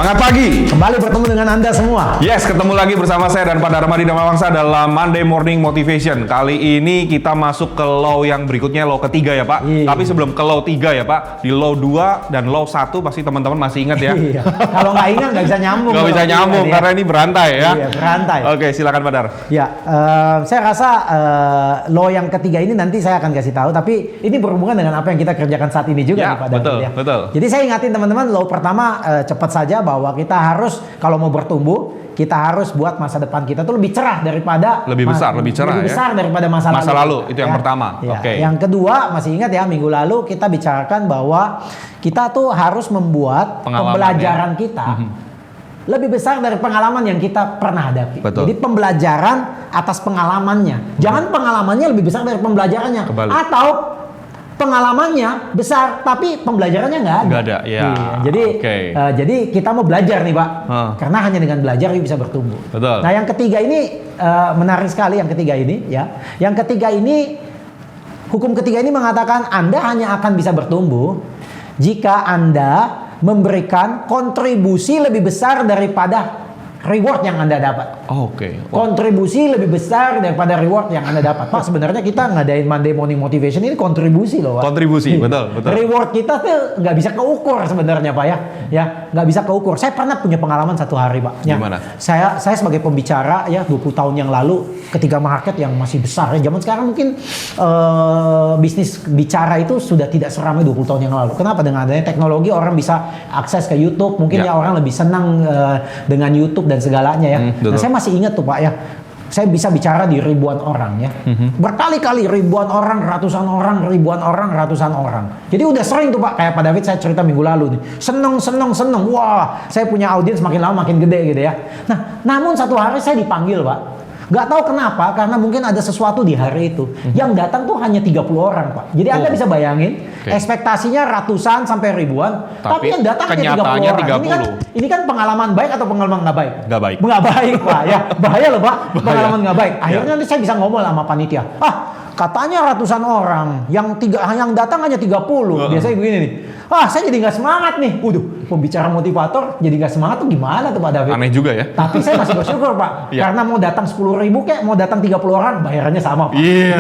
Semangat pagi. Kembali bertemu dengan Anda semua. Yes, ketemu lagi bersama saya dan Pak Darmadi Damawangsa dalam Monday Morning Motivation. Kali ini kita masuk ke law yang berikutnya, law ketiga ya Pak. Iya. Tapi sebelum ke law 3 ya Pak, di law 2 dan law 1 pasti teman-teman masih ingat ya. Iya. Kalau nggak ingat nggak bisa nyambung. Nggak bisa nyambung Iya, karena ini berantai ya. Iya, berantai. Oke, silakan Pak Dar. Ya, saya rasa law yang ketiga ini nanti saya akan kasih tahu. Tapi ini berhubungan dengan apa yang kita kerjakan saat ini juga Ya, nih Pak betul, David, ya. betul. Jadi saya ingatin teman-teman, law pertama cepat saja bahwa kita harus kalau mau bertumbuh, kita harus buat masa depan kita tuh lebih cerah daripada Lebih besar daripada masa lalu. Itu yang pertama. Ya. Oke. Yang kedua, masih ingat ya minggu lalu kita bicarakan bahwa kita tuh harus membuat pembelajaran kita lebih besar dari pengalaman yang kita pernah hadapi. Betul. Jadi pembelajaran atas pengalamannya. Jangan pengalamannya lebih besar dari pembelajarannya. Kebalik. Atau pengalamannya besar tapi pembelajarannya nggak ada. Nggak ada, ya. Iya. Jadi, Oke. jadi kita mau belajar nih Pak. Karena hanya dengan belajar kita bisa bertumbuh. Betul. Nah yang ketiga ini menarik sekali yang ketiga ini ya. Yang ketiga ini, hukum ketiga ini mengatakan Anda hanya akan bisa bertumbuh jika Anda memberikan kontribusi lebih besar daripada reward yang Anda dapat. Oke. Kontribusi lebih besar daripada reward yang Anda dapat. Pak, sebenarnya kita ngadain Monday Morning Motivation ini kontribusi loh Pak. Kontribusi, betul. Reward kita tuh nggak bisa keukur sebenarnya Pak ya. Ya, nggak bisa keukur. Saya pernah punya pengalaman satu hari Pak. Ya, Gimana? Saya sebagai pembicara ya 20 tahun yang lalu ketika market yang masih besar ya. Zaman sekarang mungkin bisnis bicara itu sudah tidak seramai 20 tahun yang lalu. Kenapa? Dengan adanya teknologi orang bisa akses ke YouTube. Mungkin ya orang lebih senang dengan YouTube dan segalanya ya. Nah, saya masih ingat tuh Pak ya. Saya bisa bicara di ribuan orang ya. Berkali-kali ribuan orang, ratusan orang, ribuan orang, ratusan orang. Jadi udah sering tuh Pak, kayak Pak David saya cerita minggu lalu nih. Seneng. Wah, saya punya audiens makin lama makin gede gitu ya. Nah, namun satu hari saya dipanggil Pak. Gak tahu kenapa, karena mungkin ada sesuatu di hari itu. Yang datang tuh hanya 30 orang Pak. Jadi Anda bisa bayangin, ekspektasinya ratusan sampai ribuan. Tapi yang datang hanya 30 orang. Ini kan pengalaman baik atau pengalaman nggak baik? Nggak baik. Nggak baik Pak ya. Bahaya loh Pak, pengalaman nggak baik. Akhirnya nanti saya bisa ngomong sama panitia. Katanya ratusan orang, yang datang hanya 30. Biasanya begini nih. Saya jadi nggak semangat nih. Pembicara motivator jadi nggak semangat tuh gimana tuh Pak David? Aneh juga ya. Tapi saya masih bersyukur Pak. Karena mau datang 10.000 kayak mau datang 30 orang, bayarannya sama Pak. Iya.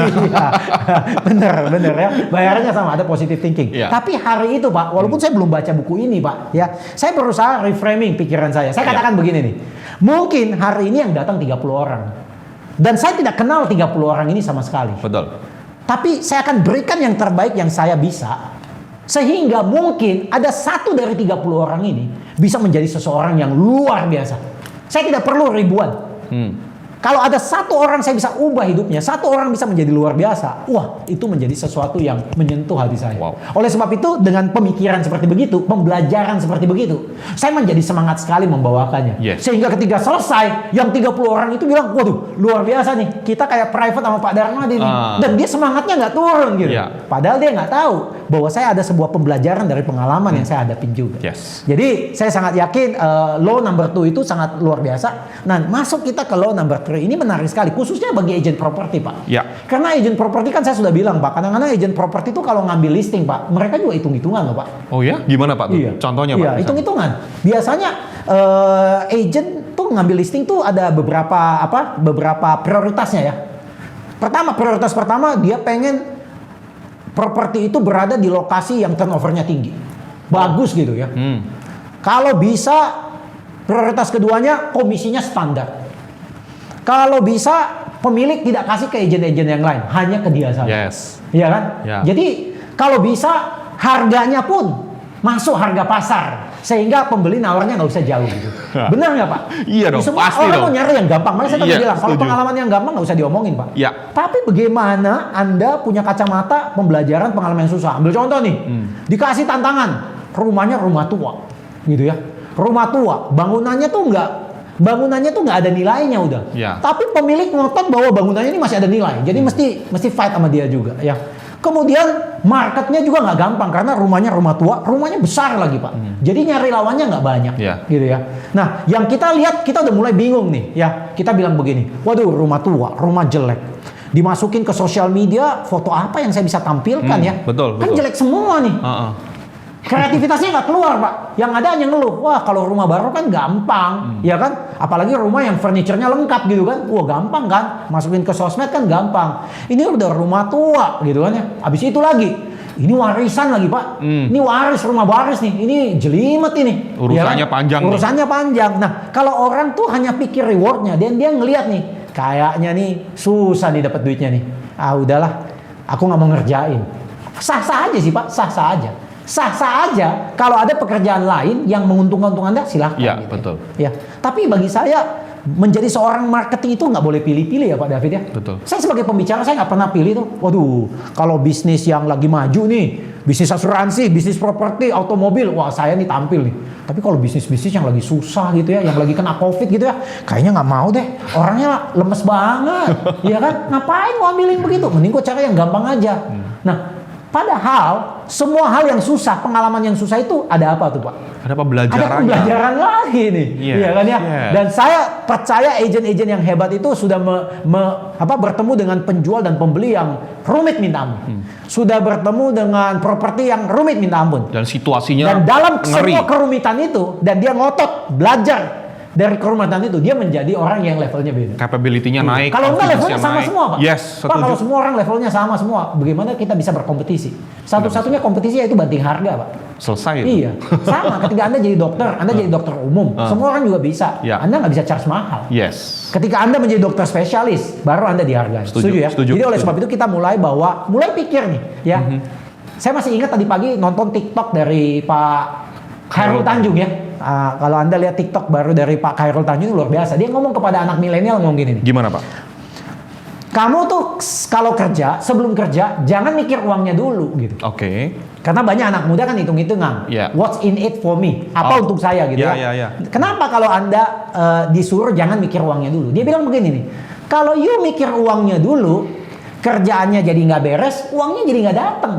Bener ya. Bayarannya sama, ada positive thinking. Tapi hari itu Pak, walaupun saya belum baca buku ini Pak, ya, saya berusaha reframing pikiran saya. Saya katakan begini nih. Mungkin hari ini yang datang 30 orang. Dan saya tidak kenal 30 orang ini sama sekali. Betul. Tapi saya akan berikan yang terbaik yang saya bisa. Sehingga mungkin ada satu dari 30 orang ini bisa menjadi seseorang yang luar biasa. Saya tidak perlu ribuan. Kalau ada satu orang saya bisa ubah hidupnya, satu orang bisa menjadi luar biasa. Wah, itu menjadi sesuatu yang menyentuh hati saya. Wow. Oleh sebab itu, dengan pemikiran seperti begitu, pembelajaran seperti begitu, saya menjadi semangat sekali membawakannya. Sehingga ketika selesai, yang 30 orang itu bilang, waduh, luar biasa nih. Kita kayak private sama Pak Darmadi nih. Dan dia semangatnya nggak turun gitu. Padahal dia nggak tahu bahwa saya ada sebuah pembelajaran dari pengalaman yang saya hadapin juga. Jadi, saya sangat yakin law number 2 itu sangat luar biasa. Nah, masuk kita ke law number 3. Ini menarik sekali, khususnya bagi agent properti Pak. Karena agent properti kan saya sudah bilang Pak, kadang-kadang agent properti itu kalau ngambil listing Pak, mereka juga hitung-hitungan loh Pak. Oh ya? Gimana Pak? Contohnya Pak? Iya, hitung-hitungan. Biasanya agent tuh ngambil listing tuh ada beberapa prioritasnya ya. Prioritas pertama dia pengen properti itu berada di lokasi yang turnovernya tinggi. Bagus gitu ya. Kalau bisa prioritas keduanya komisinya standar. Kalau bisa pemilik tidak kasih ke agen-agen yang lain, hanya ke dia saja. Iya kan? Jadi kalau bisa harganya pun masuk harga pasar, sehingga pembeli nawarnya nggak usah jauh gitu. Benar nggak Pak? Iya dong, semua pasti orang dong. mau nyari yang gampang. Makanya saya tadi bilang, kalau setuju. pengalaman yang gampang nggak usah diomongin Pak. Tapi bagaimana Anda punya kacamata pembelajaran pengalaman yang susah? Ambil contoh nih, dikasih tantangan, rumahnya rumah tua, gitu ya. Rumah tua, bangunannya tuh nggak ada nilainya udah. Tapi pemilik ngotot bahwa bangunannya ini masih ada nilai. Jadi mesti fight sama dia juga ya. Kemudian marketnya juga nggak gampang karena rumahnya rumah tua, rumahnya besar lagi Pak. Jadi nyari lawannya nggak banyak, gitu ya. Nah, yang kita lihat kita udah mulai bingung nih, ya. Kita bilang begini, waduh rumah tua, rumah jelek. Dimasukin ke sosial media, foto apa yang saya bisa tampilkan ya? Betul. Kan jelek semua nih. Kreativitasnya nggak keluar, Pak. Yang ada hanya ngeluh. Wah, kalau rumah baru kan gampang, ya kan? Apalagi rumah yang furniture-nya lengkap gitu kan. Wah, gampang kan? Masukin ke sosmed kan gampang. Ini udah rumah tua gitu kan ya. Habis itu lagi, ini warisan lagi, Pak. Ini waris, rumah waris nih. Ini jelimet ini. Urusannya ya kan? panjang nih. Urusannya panjang. Nah, kalau orang tuh hanya pikir rewardnya, dan dia ngelihat nih, kayaknya nih susah nih dapat duitnya nih. Ah, udahlah, aku nggak mau ngerjain. Sah-sah aja sih, Pak. Sah-sah aja. Sah-sah aja kalau ada pekerjaan lain yang menguntungkan untuk Anda, silahkan. Iya, gitu betul. Ya. Tapi bagi saya, menjadi seorang marketing itu nggak boleh pilih-pilih ya Pak David ya. Betul. Saya sebagai pembicara, saya nggak pernah pilih tuh. Waduh, kalau bisnis yang lagi maju nih, bisnis asuransi, bisnis properti, automobil, wah saya nih tampil nih. Tapi kalau bisnis-bisnis yang lagi susah gitu ya, yang lagi kena COVID gitu ya, kayaknya nggak mau deh. Orangnya lemes banget, ya kan? Ngapain mau ambilin begitu? Mending gue cari yang gampang aja. Nah, padahal semua hal yang susah, pengalaman yang susah itu ada apa tuh Pak? Ada pembelajarannya. Ada pembelajaran lagi nih, Yes, iya kan ya. yes. Dan saya percaya agen-agen yang hebat itu sudah bertemu dengan penjual dan pembeli yang rumit minta ampun, sudah bertemu dengan properti yang rumit minta ampun. Dan situasinya Dan dalam ngeri. semua kerumitan itu, dan dia ngotot belajar dari kerumitan itu, dia menjadi orang yang levelnya beda. Capability-nya naik. Kalau enggak levelnya confidence-nya sama naik. semua Pak. Yes, Pak, kalau setuju. semua orang levelnya sama semua, bagaimana kita bisa berkompetisi? Satu-satunya kompetisi yaitu banting harga Pak. Selesai itu. Iya, sama. Ketika Anda jadi dokter, Anda jadi dokter umum, semua orang juga bisa. Ya. Anda nggak bisa charge mahal. Yes. Ketika Anda menjadi dokter spesialis, baru Anda dihargai. Setuju, ya? setuju, Jadi oleh setuju. sebab itu kita mulai pikir nih, ya. Saya masih ingat tadi pagi nonton TikTok dari Pak Khairul Tanjung ya. Kalau Anda lihat TikTok baru dari Pak Khairul Tanjung, luar biasa. Dia ngomong kepada anak milenial ngomong gini nih. Gimana Pak? Kamu tuh kalau kerja, sebelum kerja, jangan mikir uangnya dulu gitu. Oke. Karena banyak anak muda kan hitung-hitungan. Iya. What's in it for me? Apa untuk saya gitu Iya, ya. iya. Kenapa kalau Anda disuruh jangan mikir uangnya dulu? Dia bilang begini nih. Kalau you mikir uangnya dulu, kerjaannya jadi nggak beres, uangnya jadi nggak datang.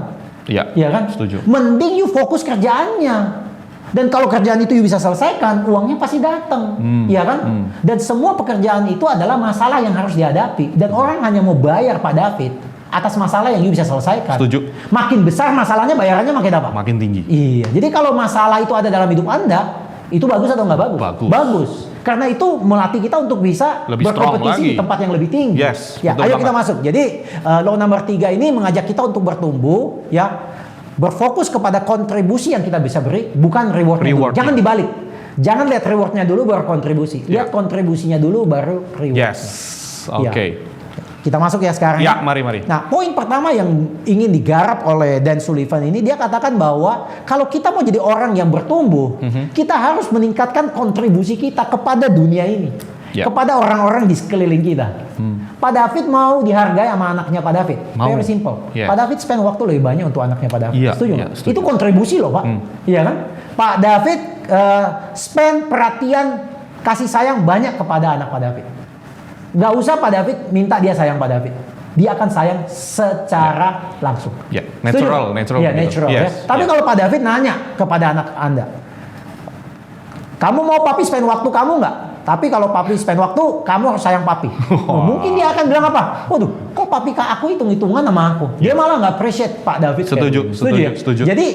Iya. Iya kan? Setuju. Mending you fokus kerjaannya. Dan kalau kerjaan itu you bisa selesaikan, uangnya pasti datang. Iya kan? Dan semua pekerjaan itu adalah masalah yang harus dihadapi. Dan orang hanya mau bayar Pak David atas masalah yang you bisa selesaikan. Setuju. Makin besar masalahnya, bayarannya makin apa? Makin tinggi. Iya. Jadi kalau masalah itu ada dalam hidup Anda, itu bagus atau nggak bagus? Bagus. Bagus. Karena itu melatih kita untuk bisa Lebih strong berkompetisi lagi. di tempat yang lebih tinggi. Yes, Ya, betul ayo banget. kita masuk. Jadi law number 3 ini mengajak kita untuk bertumbuh, ya, berfokus kepada kontribusi yang kita bisa beri, bukan rewardnya. Reward. Jangan dibalik. Jangan lihat rewardnya dulu baru kontribusi. Ya. Lihat kontribusinya dulu baru reward. Yes. Oke. Ya. Kita masuk ya sekarang. Ya, mari. Nah, poin pertama yang ingin digarap oleh Dan Sullivan ini, dia katakan bahwa kalau kita mau jadi orang yang bertumbuh, kita harus meningkatkan kontribusi kita kepada dunia ini. Ya. Kepada orang-orang di sekeliling kita. Pak David mau dihargai sama anaknya Pak David. Mau. Very simple. Yeah. Pak David spend waktu lebih banyak untuk anaknya Pak David. Iya, Setuju iya, nggak? setuju. Itu kontribusi loh Pak. Iya kan? Pak David spend perhatian, kasih sayang banyak kepada anak Pak David. Nggak usah Pak David minta dia sayang Pak David. Dia akan sayang secara langsung. Ya, Setuju natural, nggak? natural Iya, gitu. natural Yes, ya. Tapi yeah. kalau Pak David nanya kepada anak Anda, kamu mau papi spend waktu kamu nggak? Tapi kalau papi spend waktu, kamu harus sayang papi. Oh, mungkin dia akan bilang apa? Waduh, kok papi aku hitung-hitungan sama aku? Dia malah nggak appreciate Pak David. Setuju, kayak gitu. setuju, ya? setuju. Jadi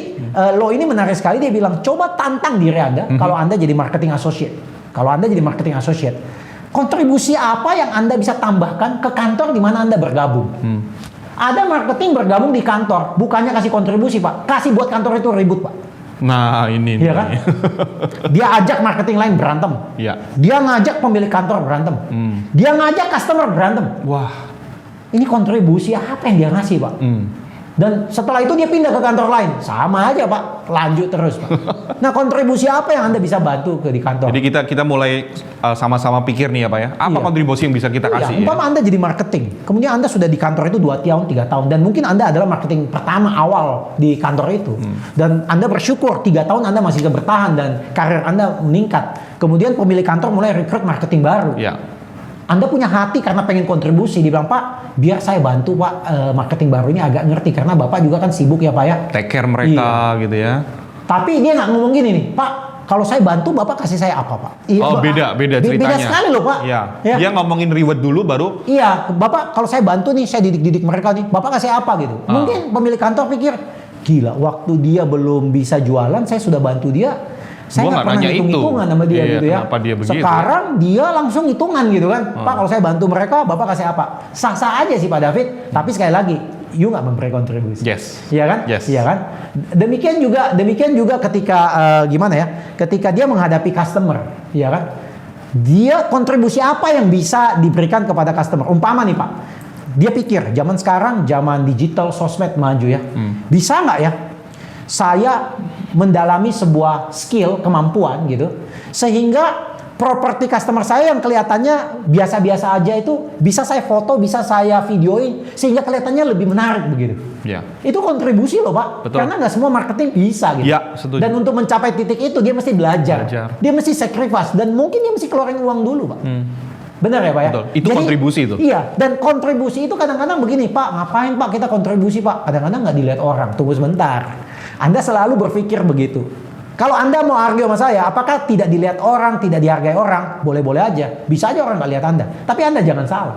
lo ini menarik sekali. Dia bilang, coba tantang diri Anda kalau Anda jadi marketing associate. Kalau Anda jadi marketing associate, kontribusi apa yang Anda bisa tambahkan ke kantor di mana Anda bergabung? Ada marketing bergabung di kantor, bukannya kasih kontribusi Pak, kasih buat kantor itu ribut Pak. Nah, ini Iya nih. kan? Dia ajak marketing lain berantem. Iya. Dia ngajak pemilik kantor berantem. Dia ngajak customer berantem. Wah. Ini kontribusi apa yang dia ngasih Pak? Dan setelah itu dia pindah ke kantor lain. Sama aja Pak, lanjut terus Pak. Nah, kontribusi apa yang Anda bisa bantu di kantor? Jadi kita mulai sama-sama pikir nih ya Pak ya. Apa Iya. kontribusi yang bisa kita Iya, kasih ya? umpama Anda jadi marketing, kemudian Anda sudah di kantor itu 2 tahun, 3 tahun, dan mungkin Anda adalah marketing pertama awal di kantor itu, dan Anda bersyukur 3 tahun Anda masih bisa bertahan dan karir Anda meningkat. Kemudian pemilik kantor mulai rekrut marketing baru. Ya. Anda punya hati karena pengen kontribusi, dibilang Pak, biar saya bantu Pak, marketing baru ini agak ngerti karena Bapak juga kan sibuk ya Pak ya. Take care mereka gitu ya. Tapi dia nggak ngomong gini nih, Pak, kalau saya bantu Bapak kasih saya apa Pak? Iya, Oh, Pak. beda ceritanya. Beda sekali loh Pak. Iya. Ya. Dia ngomongin reward dulu baru Iya, Bapak kalau saya bantu nih, saya didik-didik mereka nih, Bapak kasih apa gitu. Mungkin pemilik kantor pikir, gila, waktu dia belum bisa jualan, saya sudah bantu dia. Saya nggak pernah hitung-hitungan sama dia gitu ya. Dia begitu? Sekarang dia langsung hitungan gitu kan. Pak, kalau saya bantu mereka, Bapak kasih apa? Sah-sah aja sih Pak David. Tapi sekali lagi, you nggak memberi kontribusi. Yes. Iya kan? Yes. Iya kan? Demikian juga ketika gimana ya? Ketika dia menghadapi customer, iya kan? Dia kontribusi apa yang bisa diberikan kepada customer? Umpama nih Pak, dia pikir zaman sekarang, zaman digital, sosmed maju ya. Bisa nggak ya? Saya mendalami sebuah skill, kemampuan gitu, sehingga properti customer saya yang kelihatannya biasa-biasa aja itu bisa saya foto, bisa saya videoin, sehingga kelihatannya lebih menarik begitu. Ya. Itu kontribusi loh Pak. Betul. Karena nggak semua marketing bisa gitu. Ya, setuju. Dan untuk mencapai titik itu dia mesti belajar. Dia mesti sacrifice dan mungkin dia mesti keluarin uang dulu Pak. Benar ya Pak ya? Betul. Itu jadi, kontribusi itu. Iya, dan kontribusi itu kadang-kadang begini Pak, ngapain Pak kita kontribusi Pak? Kadang-kadang nggak dilihat orang, tunggu sebentar. Anda selalu berpikir begitu. Kalau Anda mau argue sama saya, apakah tidak dilihat orang, tidak dihargai orang? Boleh-boleh aja. Bisa aja orang nggak lihat Anda. Tapi Anda jangan salah.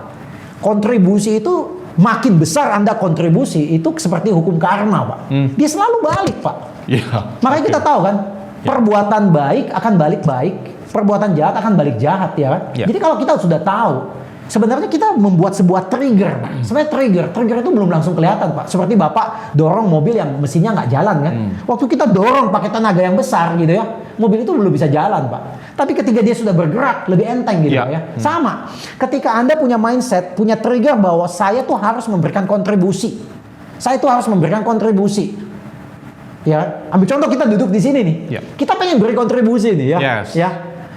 Kontribusi itu makin besar Anda kontribusi, itu seperti hukum karma Pak. Dia selalu balik Pak. Ya. Makanya kita tahu kan, perbuatan baik akan balik baik, perbuatan jahat akan balik jahat ya kan. Ya. Jadi kalau kita sudah tahu, sebenarnya kita membuat sebuah trigger. Sebenarnya trigger itu belum langsung kelihatan Pak. Seperti Bapak dorong mobil yang mesinnya nggak jalan kan. Waktu kita dorong pakai tenaga yang besar gitu ya, mobil itu belum bisa jalan Pak. Tapi ketika dia sudah bergerak, lebih enteng gitu Pak ya. Sama, ketika Anda punya mindset, punya trigger bahwa saya tuh harus memberikan kontribusi. Saya tuh harus memberikan kontribusi. Ya, ambil contoh kita duduk di sini nih. Ya. Kita pengen beri kontribusi nih ya. Yes. Ya.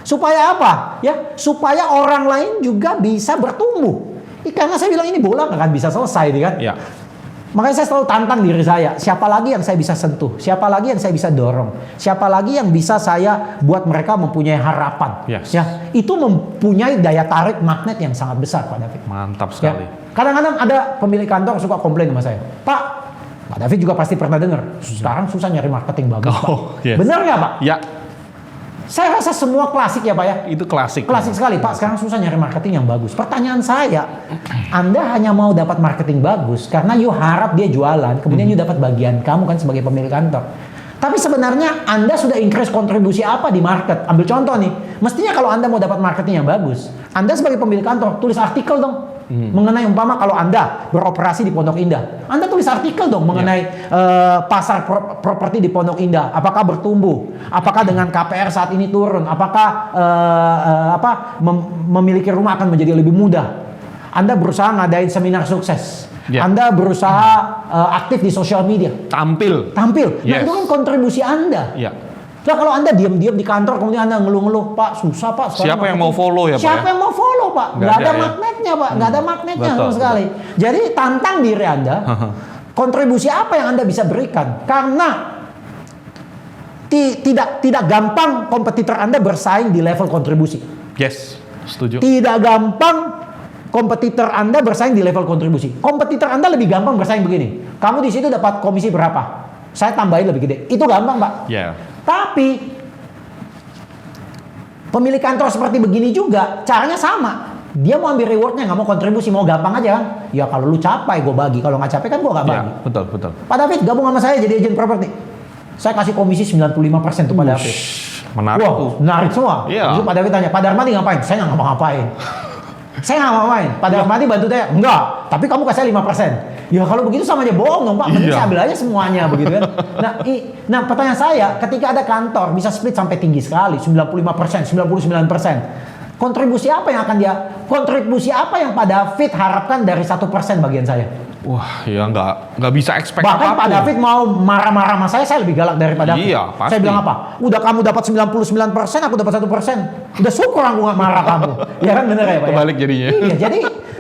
Supaya apa? Ya, supaya orang lain juga bisa bertumbuh. Karena saya bilang ini bola nggak akan bisa selesai, kan? Ya. Makanya saya selalu tantang diri saya. Siapa lagi yang saya bisa sentuh? Siapa lagi yang saya bisa dorong? Siapa lagi yang bisa saya buat mereka mempunyai harapan? Yes. Ya, itu mempunyai daya tarik magnet yang sangat besar, Pak David. Mantap Ya. sekali. Kadang-kadang ada pemilik kantor suka komplain sama saya, Pak David juga pasti pernah dengar. Sekarang susah nyari marketing bagus, Pak. Yes. Benar nggak, Pak? Ya. Saya rasa semua klasik ya Pak ya. Itu klasik. Klasik sekali Pak, sekarang susah nyari marketing yang bagus. Pertanyaan saya, Anda hanya mau dapat marketing bagus karena you harap dia jualan, kemudian you dapat bagian kamu kan sebagai pemilik kantor. Tapi sebenarnya Anda sudah increase kontribusi apa di market? Ambil contoh nih, mestinya kalau Anda mau dapat marketing yang bagus, Anda sebagai pemilik kantor tulis artikel dong. Mengenai umpama kalau Anda beroperasi di Pondok Indah, Anda tulis artikel dong mengenai pasar properti di Pondok Indah. Apakah bertumbuh? Apakah dengan KPR saat ini turun? Apakah memiliki rumah akan menjadi lebih mudah? Anda berusaha ngadain seminar sukses. Anda berusaha aktif di sosial media. Tampil. Nah itu kan kontribusi Anda. Nah kalau Anda diam-diam di kantor kemudian Anda ngeluh-ngeluh, Pak susah Pak. Siapa yang mau follow ya Pak? Siapa yang mau follow Pak? Nggak ada magnetnya Pak, nggak ada magnetnya sama sekali. Jadi tantang diri Anda, kontribusi apa yang Anda bisa berikan? Karena tidak gampang kompetitor Anda bersaing di level kontribusi. Yes, setuju. Tidak gampang kompetitor Anda bersaing di level kontribusi. Kompetitor Anda lebih gampang bersaing begini. Kamu di situ dapat komisi berapa? Saya tambahin lebih gede. Itu gampang Pak. Yeah. Tapi pemilik kantor seperti begini juga caranya sama. Dia mau ambil rewardnya, nggak mau kontribusi, mau gampang aja kan? Ya kalau lu capai gue bagi, kalau nggak capai kan gue nggak bagi. Ya, betul. Pak David gabung sama saya jadi agent properti. Saya kasih komisi 95% tuh Pak David. Menarik tuh. Menarik semua. Iya. Terus Pak David tanya, Pak Darmadi ngapain? Saya nggak ngapa-ngapain. Saya nggak ngapa-ngapain. Pak Darmadi bantu saya? Enggak. Tapi kamu kasih 5%. Ya kalau begitu sama aja bohong dong Pak. Mending saya ambil aja semuanya begitu kan. Nah pertanyaan saya, ketika ada kantor bisa split sampai tinggi sekali, 95%, 99%. Kontribusi apa yang akan kontribusi apa yang Pak David harapkan dari 1% bagian saya? Wah, ya nggak bisa expect bahkan apapun. Pak David mau marah-marah sama saya lebih galak daripada David. Iya, pasti. Saya bilang apa? Udah kamu dapat 99%, aku dapat 1%. Udah syukur aku nggak marah kamu. Ya kan bener ya Pak? Kebalik jadinya. Iya,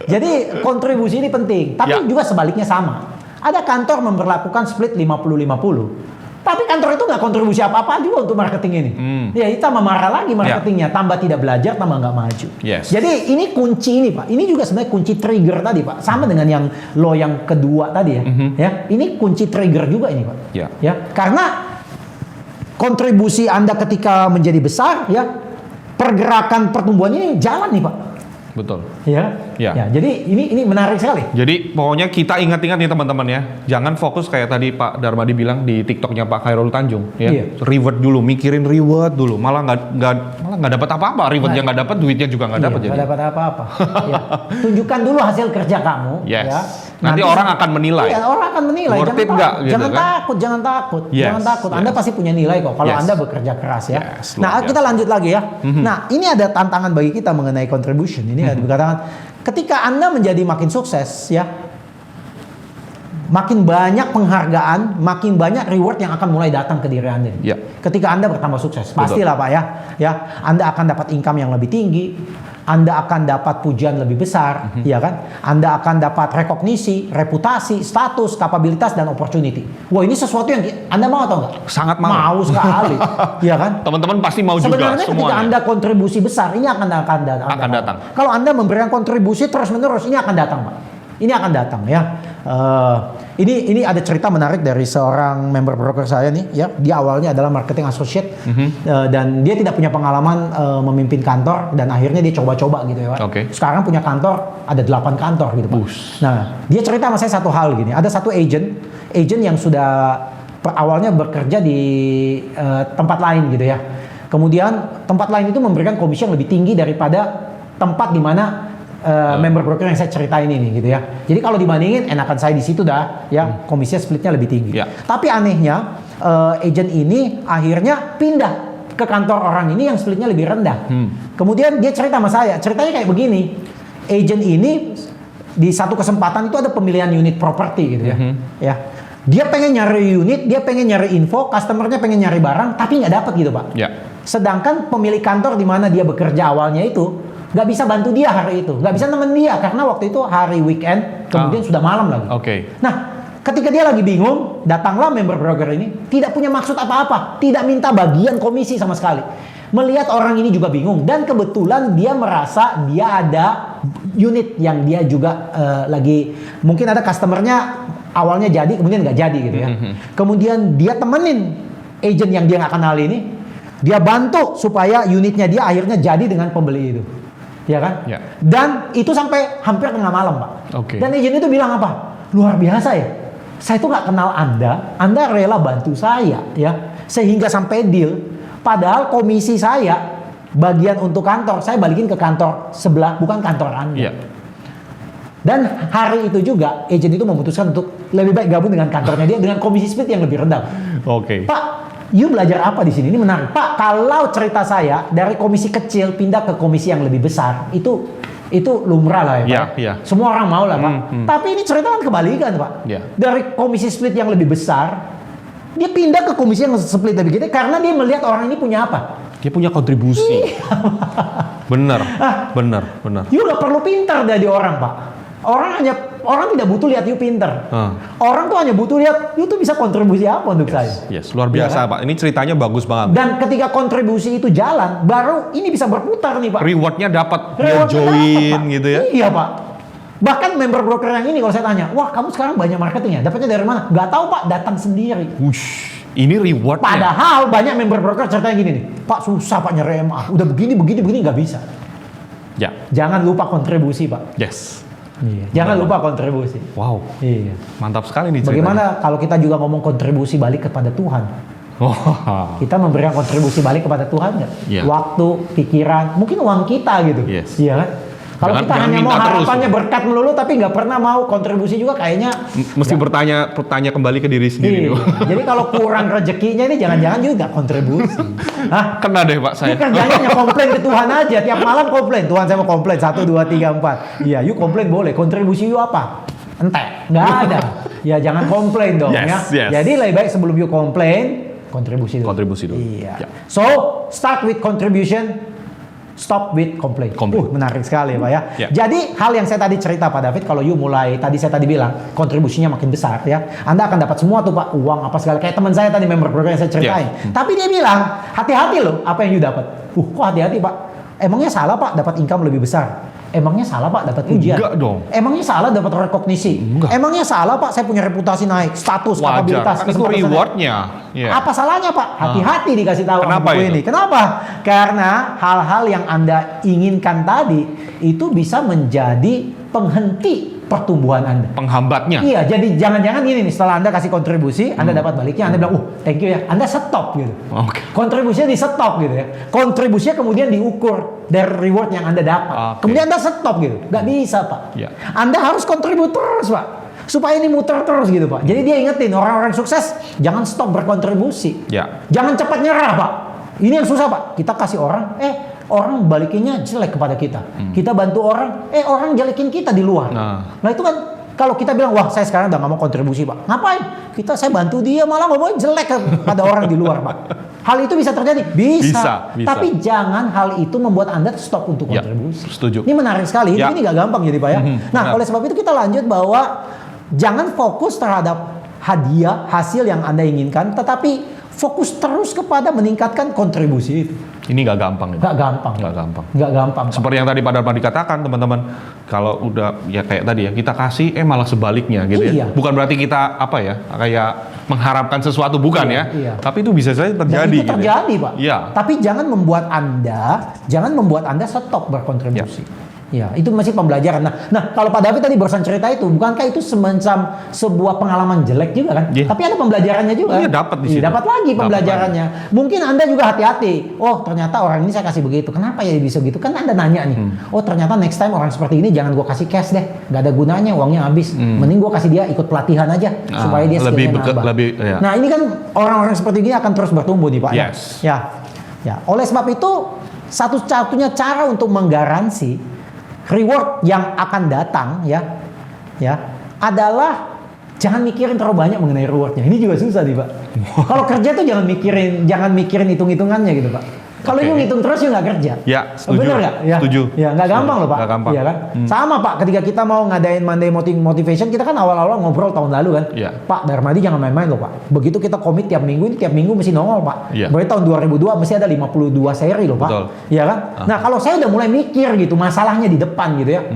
jadi kontribusi ini penting. Tapi juga sebaliknya sama. Ada kantor memperlakukan split 50-50. Tapi kantor itu nggak kontribusi apa-apa juga untuk marketing ini. Ya itu tambah marah lagi marketingnya. Tambah tidak belajar, tambah nggak maju. Yes. Jadi ini kunci ini Pak. Ini juga sebenarnya kunci trigger tadi Pak. Sama dengan yang kedua tadi ya. Ya, ini kunci trigger juga ini Pak. Ya, karena kontribusi Anda ketika menjadi besar ya, pergerakan pertumbuhan ini jalan nih Pak. Betul. Ya. Ya. Ya. Jadi ini menarik sekali. Jadi pokoknya kita ingat-ingat nih teman-teman ya, jangan fokus kayak tadi Pak Darmadi bilang di TikToknya Pak Khairul Tanjung, ya. Iya. Reward dulu, mikirin reward dulu, malah nggak dapat apa-apa, rewardnya nggak dapat, duitnya juga nggak dapat. Nggak dapat apa-apa. Ya. Tunjukkan dulu hasil kerja kamu. Yes. Ya. Nanti orang akan menilai. Iya, orang akan menilai. Worth it nggak, gitu jangan kan? takut, jangan takut, Yes, jangan takut. Anda yes. pasti punya nilai kok kalau Yes. Anda bekerja keras ya. Yes, Nah, luar kita biasa. lanjut lagi ya. Nah, ini ada tantangan bagi kita mengenai contribution. Ini ada dikatakan ketika Anda menjadi makin sukses ya, makin banyak penghargaan, makin banyak reward yang akan mulai datang ke diri Anda. Ya. Ketika Anda bertambah sukses, pastilah Pak ya. Ya, Anda akan dapat income yang lebih tinggi, Anda akan dapat pujian lebih besar, ya kan? Anda akan dapat rekognisi, reputasi, status, kapabilitas dan opportunity. Wah, ini sesuatu yang Anda mau atau enggak? Sangat mau. Mau sekali, ya kan? Teman-teman pasti mau juga Sebenarnya ketika semuanya. Anda kontribusi besar, ini akan datang. Kalau Anda memberikan kontribusi terus-menerus, ini akan datang, Pak. Ini akan datang ya. Ini ada cerita menarik dari seorang member broker saya nih ya. Dia awalnya adalah marketing associate dan dia tidak punya pengalaman memimpin kantor dan akhirnya dia coba-coba gitu ya Pak. Oke. Sekarang punya kantor, ada 8 kantor gitu Pak. Nah, dia cerita sama saya satu hal gini. Ada satu agent yang sudah awalnya bekerja di tempat lain gitu ya. Kemudian tempat lain itu memberikan komisi yang lebih tinggi daripada tempat di mana member broker yang saya ceritain ini gitu ya. Jadi kalau dibandingin enakan saya di situ dah ya, komisinya splitnya lebih tinggi. Ya. Tapi anehnya agent ini akhirnya pindah ke kantor orang ini yang splitnya lebih rendah. Kemudian dia cerita sama saya, ceritanya kayak begini. Agent ini di satu kesempatan itu ada pemilihan unit properti gitu ya. Ya. Dia pengen nyari unit, dia pengen nyari info, customernya pengen nyari barang, tapi nggak dapat gitu Pak. Ya. Sedangkan Pemilik kantor di mana dia bekerja awalnya itu nggak bisa bantu dia hari itu, nggak bisa nemen dia karena waktu itu hari weekend, kemudian sudah malam lagi. Oke. Nah, ketika dia lagi bingung, datanglah member broker ini, tidak punya maksud apa-apa, tidak minta bagian komisi sama sekali. Melihat orang ini juga bingung dan kebetulan dia merasa dia ada unit yang dia juga lagi mungkin ada customernya awalnya jadi kemudian nggak jadi gitu ya. Kemudian dia temenin agent yang dia nggak kenal ini, dia bantu supaya unitnya dia akhirnya jadi dengan pembeli itu. Ya kan? Ya. Dan itu sampai hampir tengah malam, Pak. Oke. Dan agent itu bilang apa? Luar biasa ya. Saya tuh nggak kenal Anda rela bantu saya, ya, sehingga sampai deal. Padahal komisi saya, bagian untuk kantor, saya balikin ke kantor sebelah, bukan kantor Anda. Iya. Dan hari itu juga, agent itu memutuskan untuk lebih baik gabung dengan kantornya dia dengan komisi split yang lebih rendah. Oke. Pak, you belajar apa di sini? Ini menarik. Pak, kalau cerita saya dari komisi kecil pindah ke komisi yang lebih besar, itu lumrah lah ya, Pak. Iya, iya. Semua orang mau lah, Pak. Tapi ini cerita kan kebalikan, Pak. Iya. Dari komisi split yang lebih besar, dia pindah ke komisi yang split lebih gede karena dia melihat orang ini punya apa? Dia punya kontribusi. Bener. You nggak perlu pintar dari orang, Pak. Orang tidak butuh lihat you pinter. Orang tuh hanya butuh lihat you tuh bisa kontribusi apa untuk saya. Yes, luar biasa Iya kan? Pak. Ini ceritanya bagus banget. Dan ketika kontribusi itu jalan, baru ini bisa berputar nih Pak. Rewardnya dapat, dia Rewardnya join dapat, Pak. gitu ya. Iya Pak. Bahkan member broker yang ini kalau saya tanya, wah kamu sekarang banyak marketing ya? Dapatnya dari mana? Gak tahu Pak, datang sendiri. Wush, ini rewardnya. Padahal banyak member broker ceritanya gini nih, Pak susah Pak nyari MA, udah begini nggak bisa. Ya. Jangan lupa kontribusi Pak. Yes. Iya. Jangan lupa kontribusi. Wow. Iya. Mantap sekali nih ceritanya. Bagaimana kalau kita juga ngomong kontribusi balik kepada Tuhan? Oh. Kita memberikan kontribusi balik kepada Tuhan nggak? Iya. Waktu, pikiran, mungkin uang kita gitu. Yes. Iya kan? Kalau kita Jangan hanya mau minta terus. harapannya berkat melulu tapi nggak pernah mau kontribusi juga kayaknya. Mesti bertanya kembali ke diri sendiri Iya. dulu. Jadi kalau kurang rezekinya ini jangan-jangan juga nggak kontribusi. Hah? Kena deh Pak saya. Ini kerjanya hanya komplain ke Tuhan aja. Tiap malam komplain. Tuhan saya mau komplain. 1, 2, 3, 4. Iya, you komplain boleh. Kontribusi you apa? Entek. Nggak ada. Ya jangan komplain dong Yes, ya. yes. Jadi lebih baik sebelum you komplain, kontribusi dulu. Kontribusi dulu. Iya. Ya. So, start with contribution. Stop with complain. Menarik sekali Pak ya. Ya. Jadi hal yang saya tadi cerita Pak David, kalau you mulai tadi saya tadi bilang kontribusinya makin besar ya, Anda akan dapat semua tuh Pak, uang apa segala kayak teman saya tadi member broker yang saya ceritain. Tapi dia bilang hati-hati loh apa yang you dapat. Kok hati-hati Pak? Emangnya salah Pak dapat income lebih besar? Emangnya salah Pak dapat pujian? Enggak dong. Emangnya salah dapat rekognisi? Enggak. Emangnya salah Pak saya punya reputasi naik, status, Wajar, kapabilitas, kan itu kesempatan saya. rewardnya. Iya. Apa salahnya Pak? Hati-hati dikasih tahu Kenapa sama buku itu? ini. Kenapa? Karena hal-hal yang Anda inginkan tadi itu bisa menjadi penghenti pertumbuhan Anda. Penghambatnya. Iya, jadi jangan-jangan ini nih setelah Anda kasih kontribusi, Anda dapat baliknya, Anda bilang, thank you ya, Anda stop gitu. Oke. Kontribusinya di stop gitu ya. Kontribusinya kemudian diukur dari reward yang Anda dapat. Oke. Kemudian Anda stop gitu. Nggak bisa Pak. Ya. Anda harus kontribut terus Pak. Supaya ini muter terus gitu Pak. Jadi dia ingetin orang-orang sukses, jangan stop berkontribusi. Ya. Jangan cepat nyerah Pak. Ini yang susah Pak. Kita kasih orang, orang balikinnya jelek kepada kita. Kita bantu orang, orang jelekin kita di luar. Nah itu kan kalau kita bilang, wah saya sekarang udah gak mau kontribusi Pak. Ngapain? Saya bantu dia malah ngomongin jelek kepada orang di luar Pak. Hal itu bisa terjadi? Bisa. Tapi jangan hal itu membuat Anda stop untuk kontribusi. Setuju. Ini menarik sekali. Ya. Ini gak gampang jadi Pak ya. Nah benar. oleh sebab itu kita lanjut bahwa jangan fokus terhadap hadiah, hasil yang Anda inginkan. Tetapi fokus terus kepada meningkatkan kontribusi itu. Ini nggak gampang. Nggak gampang. Nggak gampang. Pak. Seperti yang tadi Pak Darmadi katakan, teman-teman, kalau udah ya kayak tadi ya, kita kasih malah sebaliknya gitu Iya. ya. Bukan berarti kita kayak mengharapkan sesuatu, bukan Iya, ya. iya. Tapi itu bisa saja Dan terjadi. itu terjadi, Pak. Iya. Tapi jangan membuat Anda stop berkontribusi. Ya, itu masih pembelajaran. Nah, kalau Pak David tadi barusan cerita itu, bukankah itu semacam sebuah pengalaman jelek juga kan? Iya. Tapi ada pembelajarannya juga. Iya, dapat di situ. Dapat lagi Dapat pembelajarannya. Mungkin Anda juga hati-hati. Oh, ternyata orang ini saya kasih begitu. Kenapa ya bisa gitu? Kan Anda nanya nih. Oh, ternyata next time orang seperti ini jangan gua kasih cash deh. Nggak ada gunanya, uangnya habis. Mending gua kasih dia ikut pelatihan aja supaya dia skillnya nambah. Ya. Nah, ini kan orang-orang seperti ini akan terus bertumbuh nih, Pak. Yes. Ya. Oleh sebab itu, satu-satunya cara untuk menggaransi reward yang akan datang ya adalah jangan mikirin terlalu banyak mengenai rewardnya. Ini juga susah nih Pak. Kalau kerja tuh jangan mikirin hitung-hitungannya gitu Pak. Kalau Oke. lu ngitung terus ya nggak kerja. Ya, setuju. Bener nggak? Ya. Setuju. Ya nggak gampang loh Pak. Nggak gampang. Iya kan? Sama Pak. Ketika kita mau ngadain Monday Motivation, kita kan awal-awal ngobrol tahun lalu kan. Iya. Pak Darmadi jangan main-main loh Pak. Begitu kita komit tiap minggu mesti nongol Pak. Iya. Berarti tahun 2002 mesti ada 52 seri loh Pak. Betul. Iya kan? Nah kalau saya udah mulai mikir gitu masalahnya di depan gitu ya.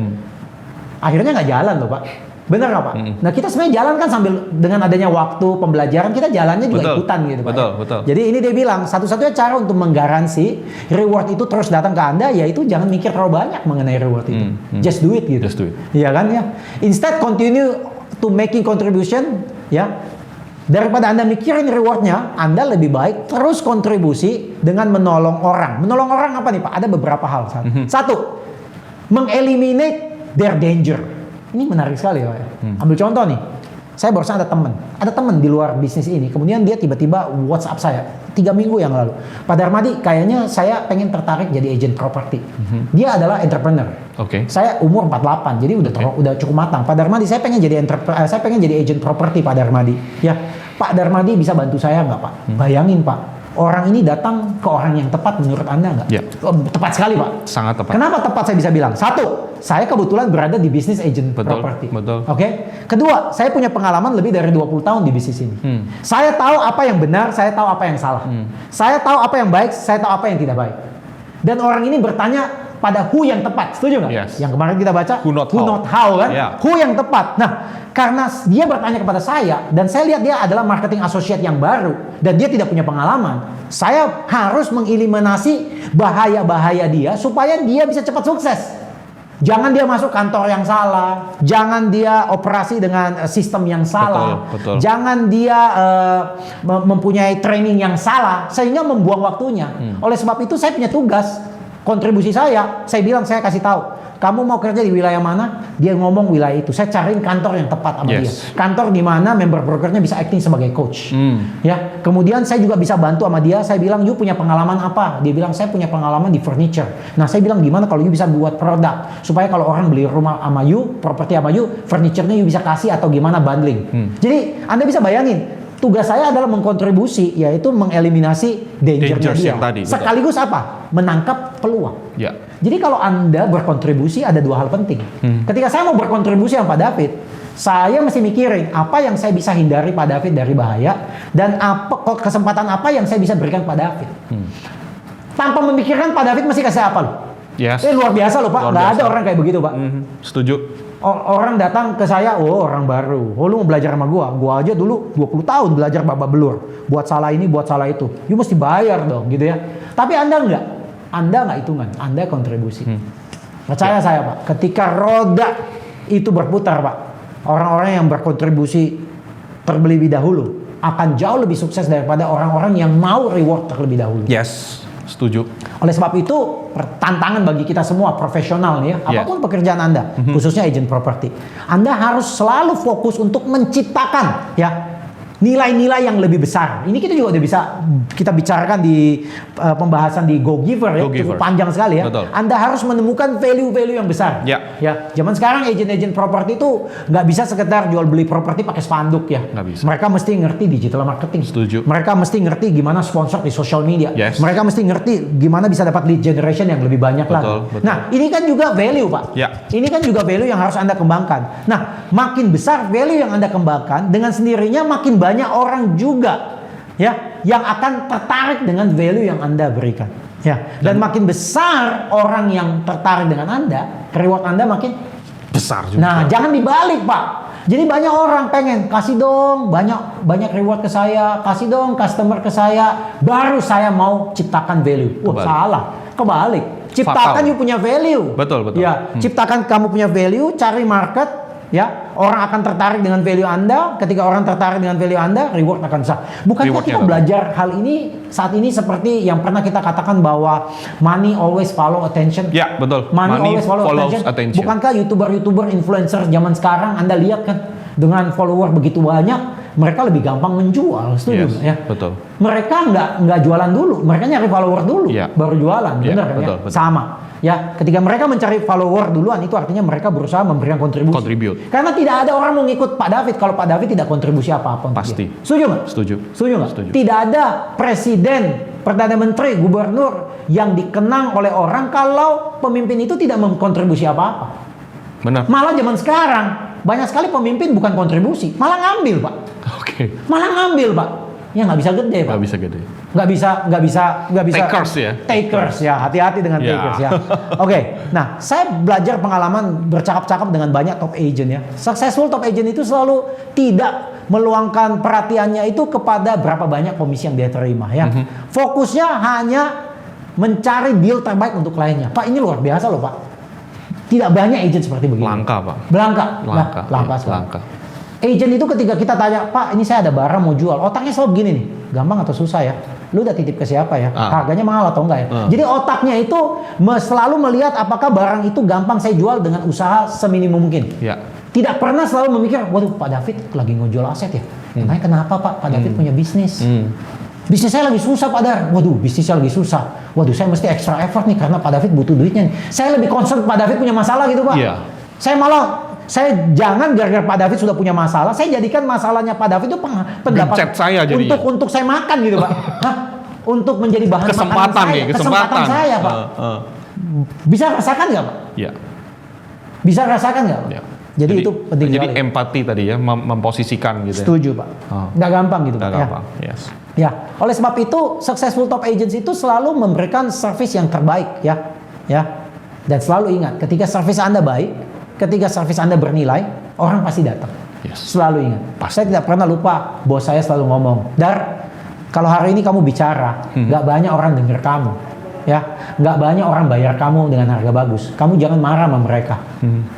Akhirnya nggak jalan loh Pak. Bener nggak Pak? Nah kita sebenarnya jalan kan sambil dengan adanya waktu pembelajaran kita jalannya juga ikutan gitu Pak. Betul. Jadi ini dia bilang satu-satunya cara untuk menggaransi reward itu terus datang ke Anda yaitu jangan mikir terlalu banyak mengenai reward itu. Just do it gitu. Just do it. Iya kan ya. Instead continue to making contribution ya. Daripada Anda mikirin rewardnya, Anda lebih baik terus kontribusi dengan menolong orang. Menolong orang apa nih Pak? Ada beberapa hal. Satu, mengeliminate their danger. Ini menarik sekali Pak. Ambil contoh nih. Saya barusan ada teman di luar bisnis ini. Kemudian dia tiba-tiba WhatsApp saya 3 minggu yang lalu. Pak Darmadi, kayaknya saya pengen tertarik jadi agent properti. Dia adalah entrepreneur. Oke. Saya umur 48, jadi udah cukup matang. Pak Darmadi, saya pengen jadi agent properti Pak Darmadi. Ya, Pak Darmadi bisa bantu saya nggak Pak? Bayangin Pak. Orang ini datang ke orang yang tepat menurut Anda nggak? Ya. Tepat sekali Pak. Sangat tepat. Kenapa tepat saya bisa bilang? Satu, saya kebetulan berada di bisnis agent Betul, property. betul. Oke. Kedua, saya punya pengalaman lebih dari 20 tahun di bisnis ini. Saya tahu apa yang benar, saya tahu apa yang salah. Saya tahu apa yang baik, saya tahu apa yang tidak baik. Dan orang ini bertanya pada who yang tepat, setuju nggak? Yes. Yang kemarin kita baca Who not how kan? Yeah. Who yang tepat. Nah, karena dia bertanya kepada saya dan saya lihat dia adalah marketing associate yang baru dan dia tidak punya pengalaman, saya harus mengeliminasi bahaya-bahaya dia supaya dia bisa cepat sukses. Jangan dia masuk kantor yang salah, jangan dia operasi dengan sistem yang salah, Betul. jangan dia mempunyai training yang salah sehingga membuang waktunya. Oleh sebab itu saya punya tugas, kontribusi saya bilang saya kasih tahu, kamu mau kerja di wilayah mana? Dia ngomong wilayah itu. Saya cariin kantor yang tepat sama dia. Kantor di mana member brokernya bisa acting sebagai coach. Ya. Kemudian saya juga bisa bantu sama dia. Saya bilang, "You punya pengalaman apa?" Dia bilang, "Saya punya pengalaman di furniture." Nah, saya bilang, "Gimana kalau you bisa buat produk supaya kalau orang beli rumah sama you, properti sama you, furniture-nya you bisa kasih atau gimana bundling." Jadi, Anda bisa bayangin, tugas saya adalah mengkontribusi, yaitu mengeliminasi danger-nya dia. yang tadi, betul. Sekaligus apa? Menangkap peluang. Ya. Jadi kalau Anda berkontribusi ada 2 hal penting. Ketika saya mau berkontribusi sama Pak David, saya mesti mikirin apa yang saya bisa hindari Pak David dari bahaya dan kesempatan apa yang saya bisa berikan Pak David. Tanpa memikirkan Pak David mesti kasih apa loh? Yes. Luar biasa loh Pak, Luar nggak biasa. ada orang kayak begitu Pak. Setuju. Orang datang ke saya, orang baru. Lu mau belajar sama gua aja dulu 20 tahun belajar babak belur. Buat salah ini, buat salah itu. You mesti bayar dong gitu ya. Tapi Anda nggak hitungan, Anda kontribusi. Percaya saya Pak, ketika roda itu berputar Pak, orang-orang yang berkontribusi terlebih dahulu akan jauh lebih sukses daripada orang-orang yang mau reward terlebih dahulu. Yes, setuju. Oleh sebab itu, tantangan bagi kita semua profesional nih ya, apapun pekerjaan Anda, khususnya agent property, Anda harus selalu fokus untuk menciptakan ya nilai-nilai yang lebih besar. Ini kita juga udah bisa kita bicarakan di pembahasan di Go Giver ya, Go Giver. cukup panjang sekali ya. Betul. Anda harus menemukan value-value yang besar. Ya. Ya, zaman sekarang agent-agent properti itu nggak bisa sekedar jual beli properti pakai spanduk ya. Nggak bisa. Mereka mesti ngerti digital marketing. Setuju. Mereka mesti ngerti gimana sponsor di social media. Yes. Mereka mesti ngerti gimana bisa dapat lead generation yang lebih banyak lagi. Betul. Nah, ini kan juga value, Pak. Ya. Ini kan juga value yang harus Anda kembangkan. Nah, makin besar value yang Anda kembangkan, dengan sendirinya makin banyak orang juga ya yang akan tertarik dengan value yang Anda berikan. Ya. Dan makin besar orang yang tertarik dengan Anda, reward Anda makin Besar juga. Nah, jangan dibalik, Pak. Jadi banyak orang pengen kasih dong banyak reward ke saya, kasih dong customer ke saya, baru saya mau ciptakan value. Wah, Kebalik. salah. Kebalik. Ciptakan Fatal. you punya value. Betul. Ya, ciptakan kamu punya value, cari market, ya. Orang akan tertarik dengan value Anda. Ketika orang tertarik dengan value Anda, reward akan besar. Bukankah Rewardnya kita akan. belajar hal ini saat ini seperti yang pernah kita katakan bahwa money always follow attention? Ya, betul. Money always follow follows attention. Bukankah YouTuber influencer zaman sekarang Anda lihat kan dengan follower begitu banyak, mereka lebih gampang menjual, setuju Yes, nggak ya? betul. Mereka nggak jualan dulu, mereka nyari follower dulu, Ya. baru jualan, Ya, benar kan ya? betul. Sama. Ya, ketika mereka mencari follower duluan, itu artinya mereka berusaha memberikan kontribusi. Contribute. Karena tidak ada orang mau ngikut Pak David kalau Pak David tidak kontribusi apa-apa. untuk Pasti. dia. Setuju nggak? Setuju. Setuju nggak? Setuju. Tidak ada presiden, perdana menteri, gubernur yang dikenang oleh orang kalau pemimpin itu tidak mengkontribusi apa-apa. Benar. Malah zaman sekarang banyak sekali pemimpin bukan kontribusi, malah ngambil Pak. Oke. Malah ngambil Pak. Ya nggak bisa gede Pak. Nggak bisa gede. Nggak bisa. Takers ya. Takers ya, hati-hati dengan Ya. takers ya. Oke, nah saya belajar pengalaman bercakap-cakap dengan banyak top agent ya. Successful top agent itu selalu tidak meluangkan perhatiannya itu kepada berapa banyak komisi yang dia terima ya. Fokusnya hanya mencari deal terbaik untuk kliennya. Pak, ini luar biasa loh Pak. Tidak banyak agent seperti begini. Langka, Pak. Langka Langka. sekali. Langka. Agent itu ketika kita tanya, Pak ini saya ada barang mau jual, otaknya selalu begini nih, gampang atau susah ya? Lu udah titip ke siapa ya? Harganya mahal atau enggak ya? Jadi otaknya itu selalu melihat apakah barang itu gampang saya jual dengan usaha seminim mungkin. Ya. Tidak pernah selalu memikir, waduh Pak David lagi ngejual aset ya? Makanya kenapa Pak David punya bisnis? Bisnis saya lagi susah Pak Dar. Waduh, bisnisnya lagi susah. Waduh, saya mesti extra effort nih karena Pak David butuh duitnya nih. Saya lebih concern Pak David punya masalah gitu Pak. Iya. Saya jangan gara-gara Pak David sudah punya masalah, saya jadikan masalahnya Pak David itu pendapat Gencet saya jadinya. untuk saya makan gitu Pak. Hah? Untuk menjadi bahan Kesempatan makanan saya, nih, kesempatan. saya Pak. Bisa rasakan nggak Pak? Ya. Bisa rasakan nggak Pak? Ya. Jadi itu penting Jadi sekali. empati tadi ya, memposisikan gitu. Setuju Pak. Nggak gampang gitu Nggak Pak. gampang. Yes. Ya, oleh sebab itu successful top agents itu selalu memberikan service yang terbaik ya. Dan selalu ingat, ketika service Anda baik, ketika service Anda bernilai, orang pasti datang. Yes. Selalu ingat. Pasti. Saya tidak pernah lupa, bos saya selalu ngomong, Dar, kalau hari ini kamu bicara, nggak banyak orang dengar kamu. Ya, nggak banyak orang bayar kamu dengan harga bagus. Kamu jangan marah sama mereka.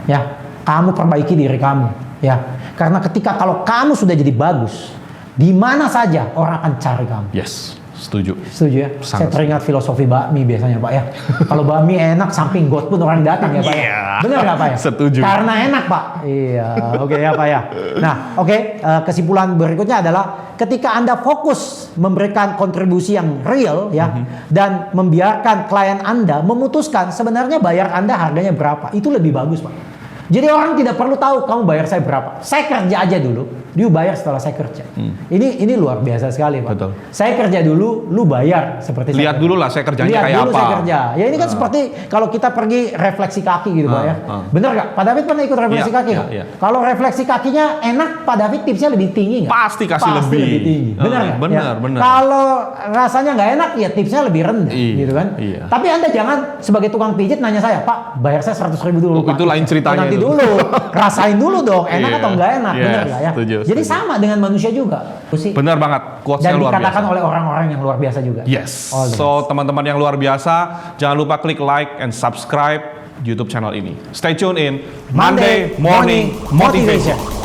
Ya, kamu perbaiki diri kamu. Ya, karena ketika kalau kamu sudah jadi bagus, di mana saja orang akan cari kamu. Yes. Setuju. Setuju ya? Saya Sangat teringat filosofi bakmi biasanya Pak ya. Kalau bakmi enak, samping got pun orang datang ya Pak ya. Iya. Benar nggak Pak ya? Setuju. Karena enak Pak. Iya, oke ya Pak ya. Nah, oke, kesimpulan berikutnya adalah ketika Anda fokus memberikan kontribusi yang real ya, dan membiarkan klien Anda memutuskan sebenarnya bayar Anda harganya berapa, itu lebih bagus Pak. Jadi orang tidak perlu tahu kamu bayar saya berapa. Saya kerja aja dulu. you bayar setelah saya kerja. Ini luar biasa sekali, Pak. Betul. Saya kerja dulu, lu bayar seperti Lihat saya. dulu lah saya kerjanya Lihat kayak dulu apa. saya kerja. Ya ini kan seperti kalau kita pergi refleksi kaki gitu, Pak ya. Bener nggak? Pak David pernah ikut refleksi Iya, kaki nggak? iya. Kalau refleksi kakinya enak, Pak David tipsnya lebih tinggi nggak? Pasti kasih lebih. tinggi. Bener nggak? Bener, Ya. bener. Kalau rasanya nggak enak, ya tipsnya lebih rendah, Iya, gitu kan? iya. Tapi Anda jangan sebagai tukang pijit nanya saya, Pak, bayar saya 100.000 dulu. Oh, Pak. itu lain ceritanya Nanti itu. dulu, rasain dulu dong, enak Iya. atau nggak enak, Yes, bener nggak ya? setuju, Jadi setuju. sama dengan manusia juga. Benar banget, quotes-nya Dan luar dikatakan biasa. oleh orang-orang yang luar biasa juga. Yes. All the So teman-teman yang luar biasa, jangan lupa klik like and subscribe YouTube channel ini. Stay tune in Monday Morning Motivation.